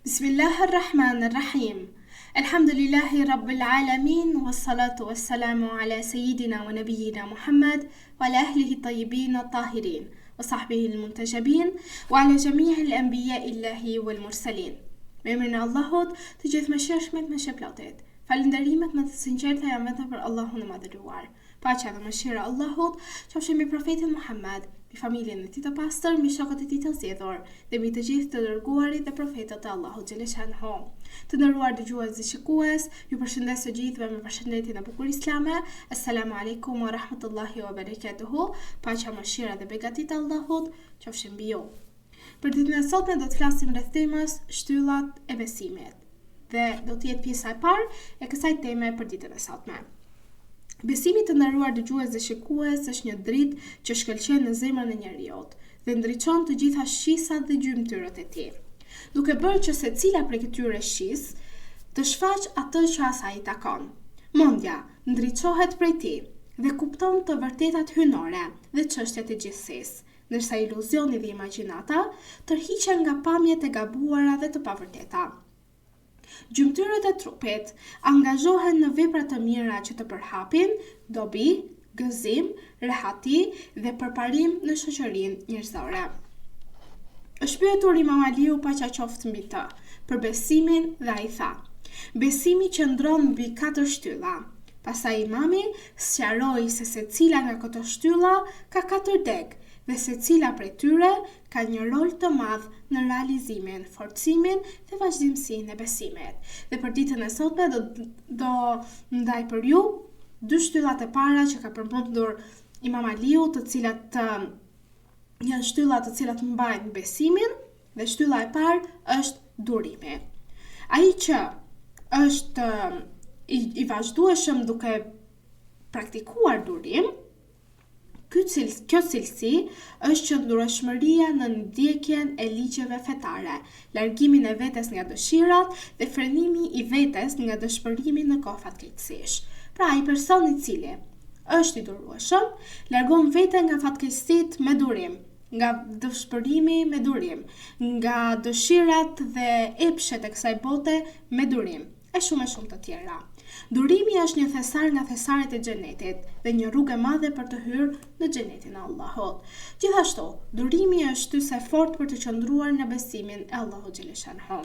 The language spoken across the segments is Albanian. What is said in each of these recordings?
Bismillahirrahmanirrahim. Alhamdulillahi Rabbil Alamin, wassalatu wassalamu ala Sayyidina wa Nabiyyina Muhammad wa ala ahlihi tayyibin at-tahirin wa sahbihi al-muntajabin wa ala jami' al-anbiya illahi wal mursalin. Me emrin e Allahut, të gjithë mëshirshmet me shpëlotet. Falënderimet më të sinqerta janë vetëm për Allahun e madhëruar. Paqja dhe mëshira e Allahut qofshin mbi profetin Muhammad, mbi familjen e tij të pastër, mbi shokët e tij të zgjedhur dhe mbi të gjithë të dërguarit dhe profetët e Allahut xhaleshanhu. Të nderuar dëgjues dhe shikues, ju përshëndes të gjithëve me përshëndetjen e bukur islame. Assalamu alaikum wa rahmatullahi wa barakatuhu. Paqja, mëshira dhe begatit e Allahut qofshin mbi ju. Për ditën e sotme do të flasim rreth temës shtyllat e besimit dhe do të jetë pjesa e parë e kësaj teme për ditën e sotme. Besimi, të nderuar dëgjues dhe shikues, është një dritë që shkëlqen në zemrën e njeriut dhe ndriçon të gjitha shqisat dhe gjymtyrët e tij, duke bërë që secila prej këtyre shqis të shfaq atë që asaj i takon. Mendja ndriçohet prej tij dhe kupton të vërtetat hyjnore dhe çështjet e gjithësisë, ndërsa iluzioni dhe imagjinata tërhiqen nga pamjet e gabuara dhe të pavërteta. Gjymtyrët e trupit angazhohen në vepra të mira që të përhapin dobi, gëzim, rehati dhe përparim në shoqërinë njerëzore. Është pyetur Imam Aliu, paqja qoftë mbi të, për besimin dhe ai tha: besimi qëndron mbi 4 shtylla. Pastaj Imami sqaroi se secila nga këto shtylla ka 4 deg dhe secila prej tyre ka një rol të madh në realizimin, forcimin dhe vazhdimsinë e besimit. Dhe për ditën e sotme do ndaj për ju 2 shtyllat e para që ka përmendur Imam Aliu, të cilat janë shtyllat të cilat mbajnë besimin, dhe shtylla e parë është durimi. Ai që është i vazhdueshëm duke praktikuar durim, kjo cilësi është qëndrueshmëria në ndjekjen e ligjeve fetare, largimin e vetes nga dëshirat dhe frenimi i vetes nga dëshpërimi në kohë fatkeqësish. Pra, ai person i cili është i durueshëm, largon veten nga fatkeqësitë me durim, nga dëshpërimi me durim, nga dëshirat dhe epshet e kësaj bote me durim, e shumë të tjera. Durimi është një thesar nga thesaret e xhenetit dhe një rrugë e madhe për të hyrë në xhenetin e Allahut. Gjithashtu, durimi është ftysë e fortë për të qëndruar në besimin e Allahut xhaleshanhu.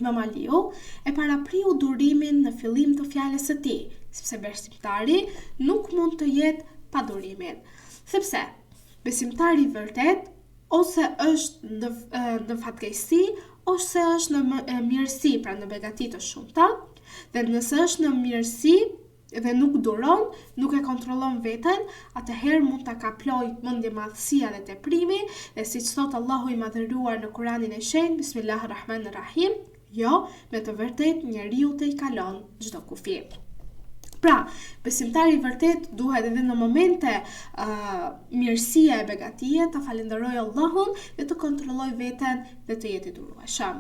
Imam Aliu e parapriu durimin në fillim të fjalës së tij, sepse besimtari nuk mund të jetë pa durimin. Sepse besimtari i vërtet ose është në fatkeqësi ose është në mirësi, pra në begati të shumta, dhe nëse është në mirësi dhe nuk duron, nuk e kontrollon veten, atëherë mund ta kaploj mendje madhësia dhe teprimi, dhe siç thot Allahu i madhëruar në Kur'anin e shenjtë, Bismillahirrahmanirrahim, jo, me të vërtet njeriu të i kalon çdo kufi. Pra, besimtari i vërtet duhet edhe në momente mirësie e begatie të falenderojë Allahun dhe të kontrollojë veten dhe të jetë i durueshëm.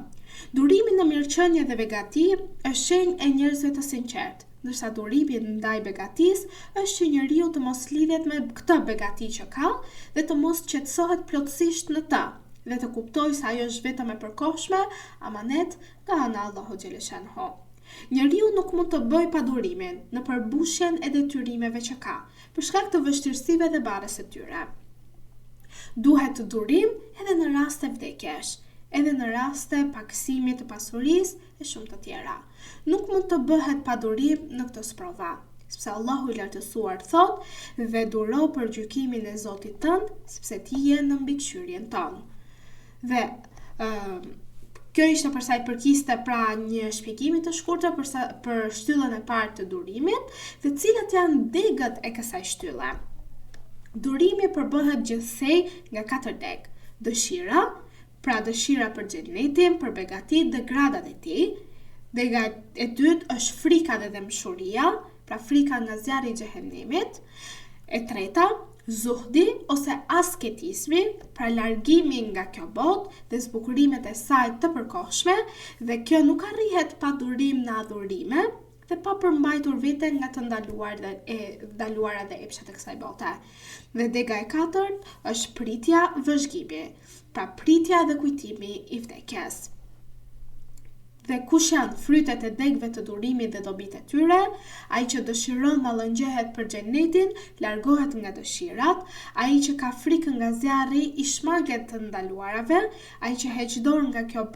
Durimi në mirëqenie dhe begati është shenjë e njerëzve të sinqertë, ndërsa durimi ndaj begatisë është që njeriu të mos lidhet me këtë begati që ka dhe të mos qetësohet plotësisht në të, dhe të kuptojë se ajo është vetëm e përkohshme, amanet nga ana e Allahut xhaleshanhu. Njeriu nuk mund të bëjë pa durimin në përmbushjen e detyrimeve që ka, për shkak të vështirësive dhe barrës së tyre. Duhet të durim edhe në raste vdekjesh, edhe në raste pakësimit të pasurisë e shumë të tjera. Nuk mund të bëhet pa durim në këtë sprova, sepse Allahu i lartësuar thot: dhe duro për gjykimin e Zotit tënd, sepse ti je në mbikëqyrjen tonë. Dhe kjo ishte për sa i përkiste pra një shpjegimi të shkurtër për shtyllën e parë të durimit, dhe cilat janë degët e kësaj shtylle. Durimi përbëhet gjithsej nga 4 deg: dëshira, pra dëshira për xhenetin, për begatit dhe gradat e tij. Dega e dytë është frika dhe dëmshuria, pra frika nga zjarri i xhehenemit. E treta, zuhdi ose asketizmi, pra largimi nga kjo botë dhe zbukurimet e saj të përkohshme, dhe kjo nuk arrihet pa durim në adhurime dhe pa përmbajtur veten nga të ndaluara dhe epshat e kësaj bote. Dhe dega e 4 është pritja vëzhgimi, pra pritja dhe kujtimi i vdekjes. Dhe kush janë frytet e degëve të durimit dhe dobitë e tyre? Ai që dëshiron dhe lëngjehet për xhenetin, largohet nga dëshirat. Ai që ka frikë nga zjarri i shmanget të ndaluarave. Ai që heq dorë nga kjo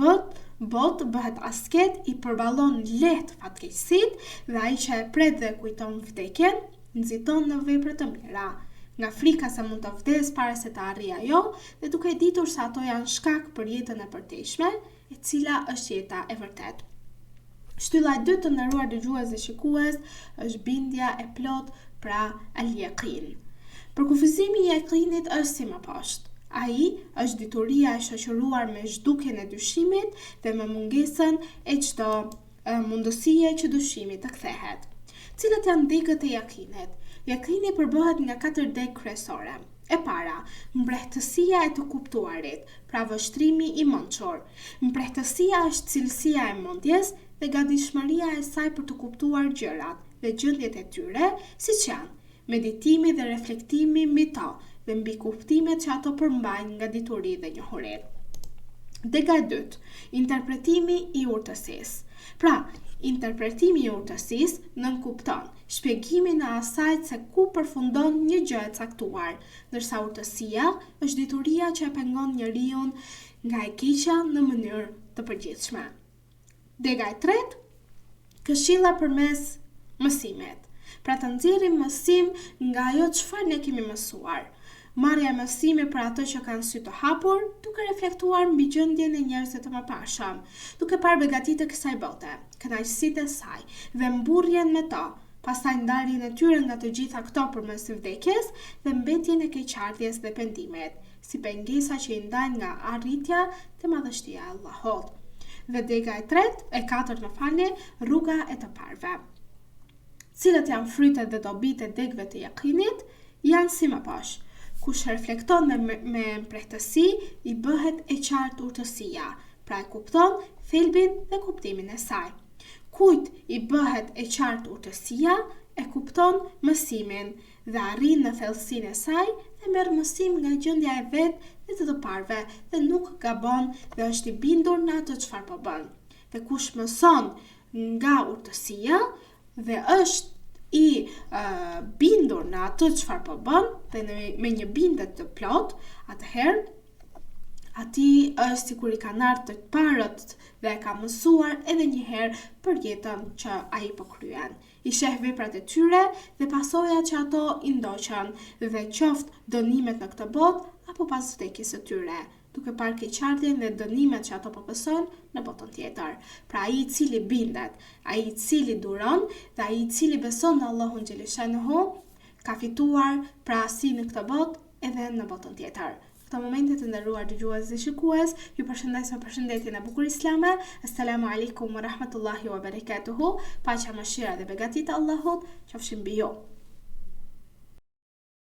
botë bëhet asket, i përballon lehtë fatkeqësitë, dhe ai që e pret dhe kujton vdekjen, nxiton në vepra të mira. Nga frika se mund të vdes para se të arrijë ajo, dhe duke ditur se ato janë shkak për jetën e përtejshme, e cila është jeta e vërtetë. Shtylla e dytë të nderuar dëgjues dhe shikues është bindja e plot, pra al-yaqin. Përkufizimi i yaqinit është si më poshtë. Ai është dituria e shoqëruar me zhdukjen e dyshimit dhe me mungesën e çdo mundësie që dyshimi të kthehet. Cilat janë degët e yaqinit? Yaqini përbëhet nga 4 degë kryesore. E para, mbrehtësia e të kuptuarit, pra vështrimi i mençur. Mbrehtësia është cilësia e mendjes dhe gatishmëria e saj për të kuptuar gjërat dhe gjendjet e tyre, siç janë meditimi dhe reflektimi mbi to dhe mbi kuptimet që ato përmbajnë nga dituri dhe njohuri. Dega e dytë, interpretimi i urtësisë. Pra, interpretimi i urtësisë nënkupton shpjegimin e asaj se ku përfundon një gjë e caktuar, ndërsa urtësia është dituria që e pengon njeriu nga e keqja në mënyrë të përgjithshme. Dega e tretë, këshilla përmes mësimit. Pra të nxjerrim mësim nga ajo çfarë ne kemi mësuar. Marrja e mësimit për ato që kanë sy të hapur, duke reflektuar mbi gjendjen e njerëzve të mëparshëm, duke parë begatitë e kësaj bote, kënaqësitë e saj dhe mburrjen me to, pastaj ndarjen e tyre nga të gjitha këto përmes vdekjes dhe mbetjen e keqardhjes dhe pendimit, si pengesa që i ndajnë nga arritja te madhështia e Allahut. Dhe dega e katërt, rruga e të parëve. Cilat janë frytet dhe dobitë e degëve të yaqinit? Janë si më poshtë. Kush reflekton me mprehtësi, i bëhet e qartë urtësia, pra e kupton thelbin dhe kuptimin e saj. Kujt i bëhet e qartë urtësia, e kupton mësimin dhe arrin në thellësinë e saj dhe merr mësim nga gjendja e vet dhe të parëve dhe nuk gabon dhe është i bindur në atë çfarë po bën. Dhe kush mëson nga urtësia dhe është i bindur në atë çfarë po bën dhe me një bindje të plot, atëherë ati është sikur i kanë ardhur të parët dhe ka mësuar edhe një herë për jetën që ai po kryen. I sheh veprat e tyre dhe pasojat që ato i ndoqën dhe qoftë dënimet në këtë botë apo pas vdekjes së tyre, duke parë keqardhjen dhe dënimet që ato po besojnë në botën tjetër. Pra ai i cili bindet, ai i cili duron dhe ai i cili beson në Allahun xhaleshanuhu, ka fituar pra si në këtë botë edhe në botën tjetër. Këto momente të nderuar dëgjues dhe shikues, ju përshëndes me përshëndetjen e bukur islame. Assalamu alaikum wa rahmatullahi wa barakatuhu. Paqja, mëshira dhe begatitë e Allahut qofshin mbi ju.